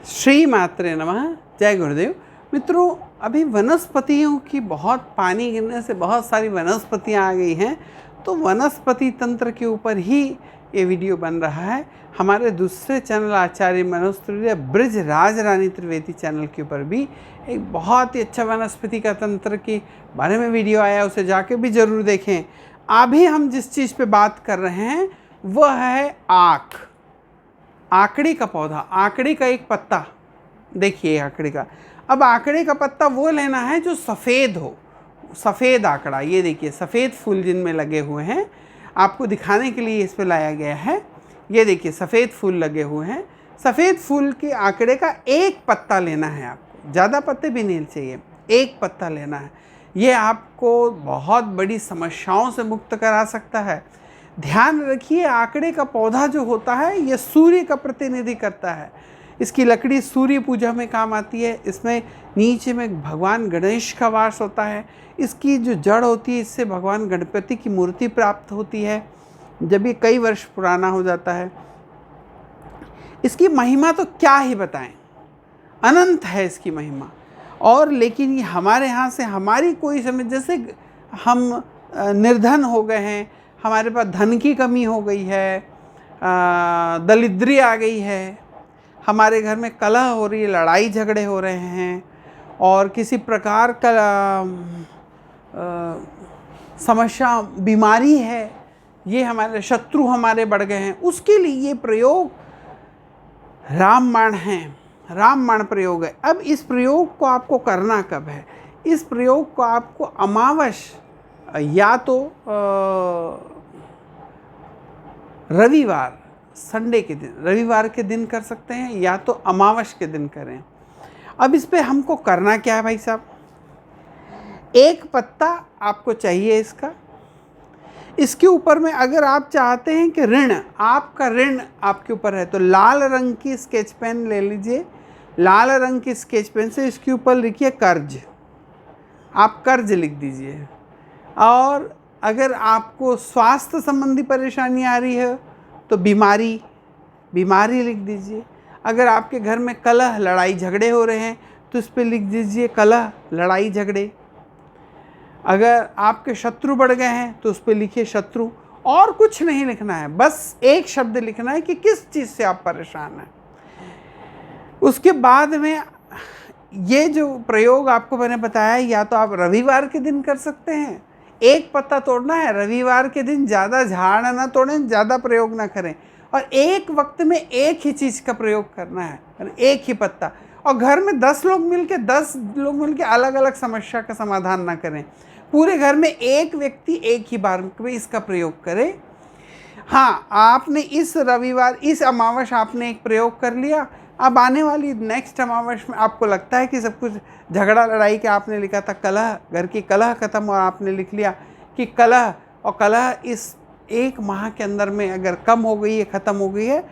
श्री मात्रे नमः। जय गुरुदेव। मित्रों, अभी वनस्पतियों की बहुत पानी गिरने से बहुत सारी वनस्पतियां आ गई हैं, तो वनस्पति तंत्र के ऊपर ही ये वीडियो बन रहा है। हमारे दूसरे चैनल आचार्य मनोज त्रिवेदी ब्रिज राज रानी त्रिवेदी चैनल के ऊपर भी एक बहुत ही अच्छा वनस्पति का तंत्र के बारे में वीडियो आया, उसे जाके भी ज़रूर देखें। अभी हम जिस चीज़ पे बात कर रहे हैं वह है आक, आकड़ी का पौधा, आकड़ी का एक पत्ता। देखिए आकड़ी का, अब आकड़ी का पत्ता वो लेना है जो सफ़ेद हो, सफ़ेद आकड़ा। ये देखिए सफ़ेद फूल जिनमें लगे हुए हैं, आपको दिखाने के लिए इस पे लाया गया है। ये देखिए सफ़ेद फूल लगे हुए हैं। सफ़ेद फूल के आकड़े का एक पत्ता लेना है आपको, ज़्यादा पत्ते भी नहीं चाहिए, एक पत्ता लेना है। ये आपको बहुत बड़ी समस्याओं से मुक्त करा सकता है। ध्यान रखिए, आकड़े का पौधा जो होता है ये सूर्य का प्रतिनिधि करता है। इसकी लकड़ी सूर्य पूजा में काम आती है। इसमें नीचे में भगवान गणेश का वास होता है। इसकी जो जड़ होती है, इससे भगवान गणपति की मूर्ति प्राप्त होती है जब ये कई वर्ष पुराना हो जाता है। इसकी महिमा तो क्या ही बताएं, अनंत है इसकी महिमा। और लेकिन ये हमारे यहाँ से हमारी कोई समझ, जैसे हम निर्धन हो गए हैं, हमारे पास धन की कमी हो गई है, दरिद्री आ गई है, हमारे घर में कलह हो रही है, लड़ाई झगड़े हो रहे हैं, और किसी प्रकार का समस्या बीमारी है, ये हमारे शत्रु हमारे बढ़ गए हैं, उसके लिए ये प्रयोग रामबाण है, रामबाण प्रयोग है। अब इस प्रयोग को आपको करना कब है? इस प्रयोग को आपको अमावस या तो रविवार, संडे के दिन, रविवार के दिन कर सकते हैं, या तो अमावस के दिन करें। अब इस पे हमको करना क्या है भाई साहब? एक पत्ता आपको चाहिए इसका। इसके ऊपर में अगर आप चाहते हैं कि ऋण, आपका ऋण आपके ऊपर है, तो लाल रंग की स्केच पेन ले लीजिए। लाल रंग की स्केच पेन से इसके ऊपर लिखिए कर्ज, आप कर्ज लिख दीजिए। और अगर आपको स्वास्थ्य संबंधी परेशानी आ रही है तो बीमारी, बीमारी लिख दीजिए। अगर आपके घर में कलह लड़ाई झगड़े हो रहे हैं तो इस पर लिख दीजिए कलह लड़ाई झगड़े। अगर आपके शत्रु बढ़ गए हैं तो उस पर लिखिए शत्रु। और कुछ नहीं लिखना है, बस एक शब्द लिखना है कि किस चीज़ से आप परेशान हैं। उसके बाद में ये जो प्रयोग आपको मैंने बताया, या तो आप रविवार के दिन कर सकते हैं, एक पत्ता तोड़ना है रविवार के दिन, ज़्यादा झाड़ ना तोड़ें, ज़्यादा प्रयोग ना करें, और एक वक्त में एक ही चीज़ का प्रयोग करना है, एक ही पत्ता। और घर में 10 लोग मिलके अलग अलग समस्या का समाधान ना करें, पूरे घर में एक व्यक्ति एक ही बार में इसका प्रयोग करे। हाँ, आपने इस रविवार, इस अमावस आपने एक प्रयोग कर लिया। अब आने वाली नेक्स्ट अमावस में आपको लगता है कि सब कुछ झगड़ा लड़ाई के आपने लिखा था कलह, घर की कलह खत्म, और आपने लिख लिया कि कलह, और कलह इस एक माह के अंदर में अगर कम हो गई है, ख़त्म हो गई है,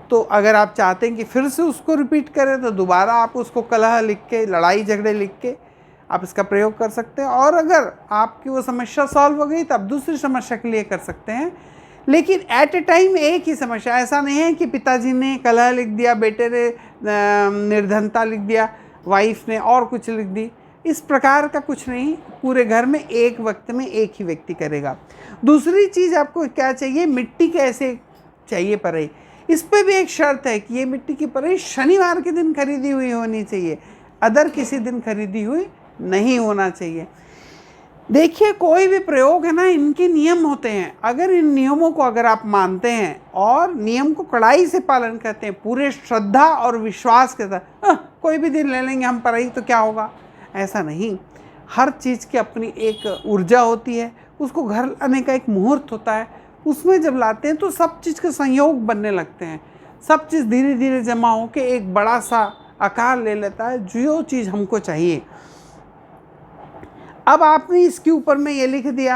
तो अगर आप चाहते हैं कि फिर से उसको रिपीट करें तो दोबारा आप उसको कलह लिख के, लड़ाई झगड़े लिख के आप इसका प्रयोग कर सकते हैं। और अगर आपकी वो समस्या सॉल्व हो गई तो आप दूसरी समस्या के लिए कर सकते हैं। लेकिन एट ए टाइम एक ही समस्या, ऐसा नहीं है कि पिताजी ने कलह लिख दिया, बेटे ने निर्धनता लिख दिया, वाइफ ने और कुछ लिख दी, इस प्रकार का कुछ नहीं। पूरे घर में एक वक्त में एक ही व्यक्ति करेगा। दूसरी चीज़ आपको क्या चाहिए? मिट्टी कैसे चाहिए परई। इस पर भी एक शर्त है कि ये मिट्टी की परई शनिवार के दिन खरीदी हुई होनी चाहिए, अदर किसी दिन खरीदी हुई नहीं होना चाहिए। देखिए, कोई भी प्रयोग है ना, इनके नियम होते हैं। अगर इन नियमों को अगर आप मानते हैं और नियम को कड़ाई से पालन करते हैं, पूरे श्रद्धा और विश्वास के साथ, कोई भी दिन ले लेंगे हम परई तो क्या होगा, ऐसा नहीं। हर चीज़ की अपनी एक ऊर्जा होती है, उसको घर लाने का एक मुहूर्त होता है, उसमें जब लाते हैं तो सब चीज़ के संयोग बनने लगते हैं। सब चीज़ धीरे धीरे जमा होकर एक बड़ा सा आकार ले लेता है, जो चीज़ हमको चाहिए। अब आपने इसके ऊपर में ये लिख दिया,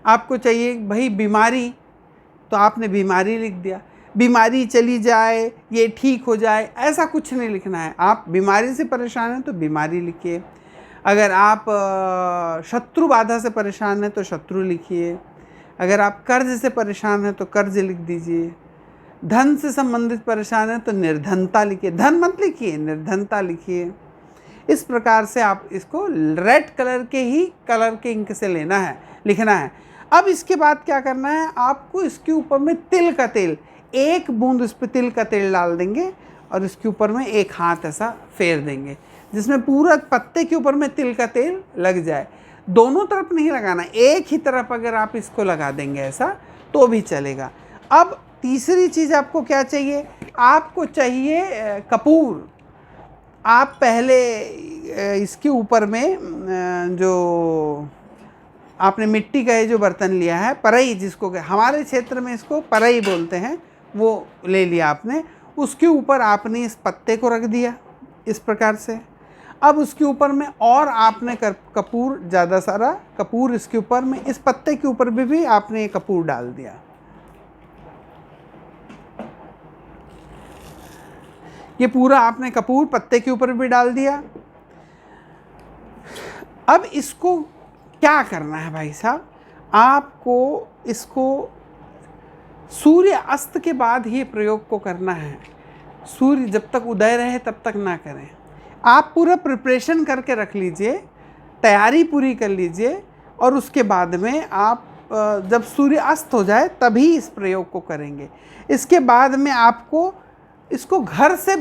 आपको चाहिए भाई बीमारी, तो आपने बीमारी लिख दिया। बीमारी चली जाए, ये ठीक हो जाए, ऐसा कुछ नहीं लिखना है। आप बीमारी से परेशान हैं तो बीमारी लिखिए। अगर आप शत्रु बाधा से परेशान हैं तो शत्रु लिखिए। अगर आप कर्ज से परेशान हैं तो कर्ज लिख दीजिए। धन से संबंधित परेशान है तो निर्धनता लिखिए, धन मत लिखिए, निर्धनता लिखिए। इस प्रकार से आप इसको रेड कलर के ही कलर के इंक से लेना है, लिखना है। अब इसके बाद क्या करना है, आपको इसके ऊपर में तिल का तेल, एक बूंद इस पर तिल का तेल डाल देंगे और इसके ऊपर में एक हाथ ऐसा फेर देंगे जिसमें पूरा पत्ते के ऊपर में तिल का तेल लग जाए। दोनों तरफ नहीं लगाना, एक ही तरफ अगर आप इसको लगा देंगे ऐसा तो भी चलेगा। अब तीसरी चीज़ आपको क्या चाहिए, आपको चाहिए कपूर। आप पहले इसके ऊपर में जो आपने मिट्टी का ये जो बर्तन लिया है, परई जिसको हमारे क्षेत्र में इसको परई बोलते हैं, वो ले लिया आपने। उसके ऊपर आपने इस पत्ते को रख दिया इस प्रकार से। अब उसके ऊपर में और आपने कपूर, ज़्यादा सारा कपूर इसके ऊपर में, इस पत्ते के ऊपर भी आपने कपूर डाल दिया। ये पूरा आपने कपूर पत्ते के ऊपर भी डाल दिया। अब इसको क्या करना है भाई साहब, आपको इसको सूर्य अस्त के बाद ही प्रयोग को करना है। सूर्य जब तक उदय रहे तब तक ना करें। आप पूरा प्रिपरेशन करके रख लीजिए, तैयारी पूरी कर लीजिए और उसके बाद में आप जब सूर्य अस्त हो जाए तभी इस प्रयोग को करेंगे। इसके बाद में आपको इसको घर से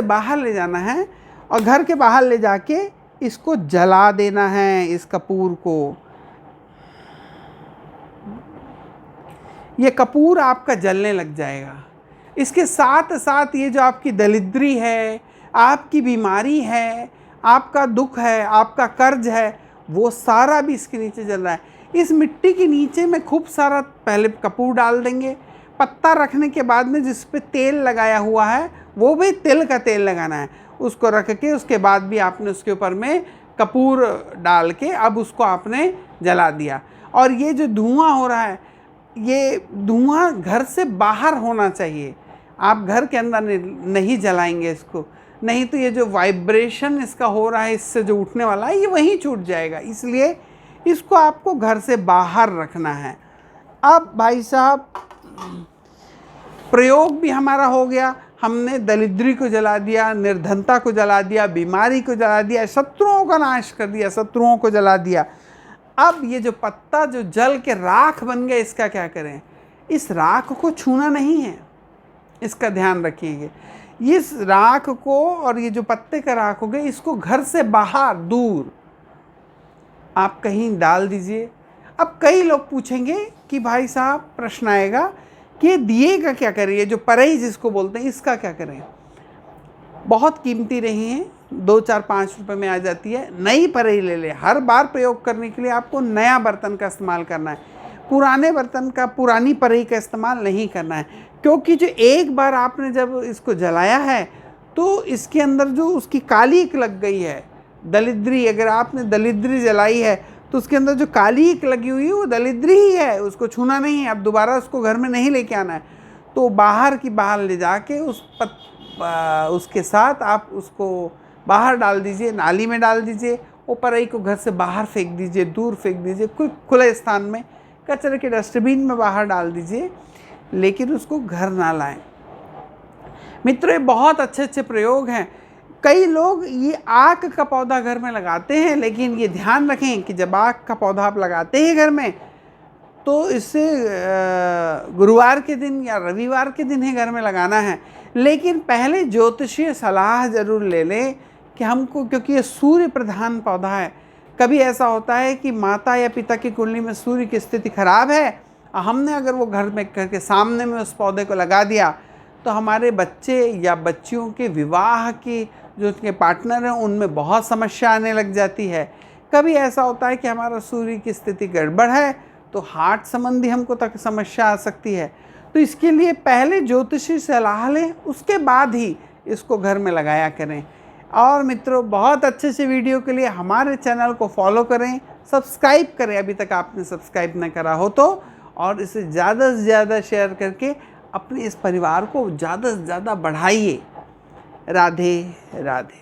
बाहर ले जाना है और घर के बाहर ले जाके इसको जला देना है, इस कपूर को। ये कपूर आपका जलने लग जाएगा। इसके साथ साथ ये जो आपकी दरिद्री है, आपकी बीमारी है, आपका दुख है, आपका कर्ज है, वो सारा भी इसके नीचे जल रहा है। इस मिट्टी के नीचे में खूब सारा पहले कपूर डाल देंगे। पत्ता रखने के बाद में जिस पे तेल लगाया हुआ है वो भी तिल का तेल लगाना है। उसको रख के उसके बाद भी आपने उसके ऊपर में कपूर डाल के अब उसको आपने जला दिया। और ये जो धुआं हो रहा है, ये धुआं घर से बाहर होना चाहिए। आप घर के अंदर नहीं जलाएंगे इसको, नहीं तो ये जो वाइब्रेशन इसका हो रहा है, इससे जो उठने वाला है, ये वहीं छूट जाएगा। इसलिए इसको आपको घर से बाहर रखना है। अब भाई साहब प्रयोग भी हमारा हो गया। हमने दरिद्री को जला दिया, निर्धनता को जला दिया, बीमारी को जला दिया, शत्रुओं का नाश कर दिया, शत्रुओं को जला दिया। अब ये जो पत्ता जो जल के राख बन गया, इसका क्या करें? इस राख को छूना नहीं है, इसका ध्यान रखिएगा। इस राख को और ये जो पत्ते का राख हो गया, इसको घर से बाहर दूर आप कहीं डाल दीजिए। अब कई लोग पूछेंगे कि भाई साहब, प्रश्न आएगा कि ये दिए का क्या करें, ये जो परई जिसको बोलते हैं, इसका क्या करें? बहुत कीमती रही है, 2, 4, 5 रुपए में आ जाती है। नई परई ले ले। हर बार प्रयोग करने के लिए आपको नया बर्तन का इस्तेमाल करना है, पुराने बर्तन का, पुरानी परई का इस्तेमाल नहीं करना है। क्योंकि जो एक बार आपने जब इसको जलाया है तो इसके अंदर जो उसकी कालीक लग गई है, दरिद्री, अगर आपने दरिद्री जलाई है तो उसके अंदर जो कालीक लगी हुई है वो दरिद्री ही है, उसको छूना नहीं है। अब दोबारा उसको घर में नहीं लेके आना है। तो बाहर ले जाके उसके साथ आप उसको बाहर डाल दीजिए, नाली में डाल दीजिए। वो परई को घर से बाहर फेंक दीजिए, दूर फेंक दीजिए, कोई खुले स्थान में, कचरे के डस्टबिन में बाहर डाल दीजिए, लेकिन उसको घर ना लाएं। मित्रों, ये बहुत अच्छे अच्छे प्रयोग हैं। कई लोग ये आक का पौधा घर में लगाते हैं, लेकिन ये ध्यान रखें कि जब आक का पौधा आप लगाते हैं घर में तो इसे गुरुवार के दिन या रविवार के दिन ही घर में लगाना है। लेकिन पहले ज्योतिषीय सलाह ज़रूर ले लें कि हमको, क्योंकि ये सूर्य प्रधान पौधा है। कभी ऐसा होता है कि माता या पिता की कुंडली में सूर्य की स्थिति खराब है, हमने अगर वो घर के सामने में उस पौधे को लगा दिया तो हमारे बच्चे या बच्चियों के विवाह की जो उनके पार्टनर हैं उनमें बहुत समस्या आने लग जाती है। कभी ऐसा होता है कि हमारा सूर्य की स्थिति गड़बड़ है तो हार्ट संबंधी हमको तक समस्या आ सकती है। तो इसके लिए पहले ज्योतिषी सलाह लें, उसके बाद ही इसको घर में लगाया करें। और मित्रों, बहुत अच्छे से वीडियो के लिए हमारे चैनल को फॉलो करें, सब्सक्राइब करें अभी तक आपने सब्सक्राइब न करा हो तो, और इसे ज़्यादा से ज़्यादा शेयर करके अपने इस परिवार को ज़्यादा से ज़्यादा बढ़ाइए। राधे राधे।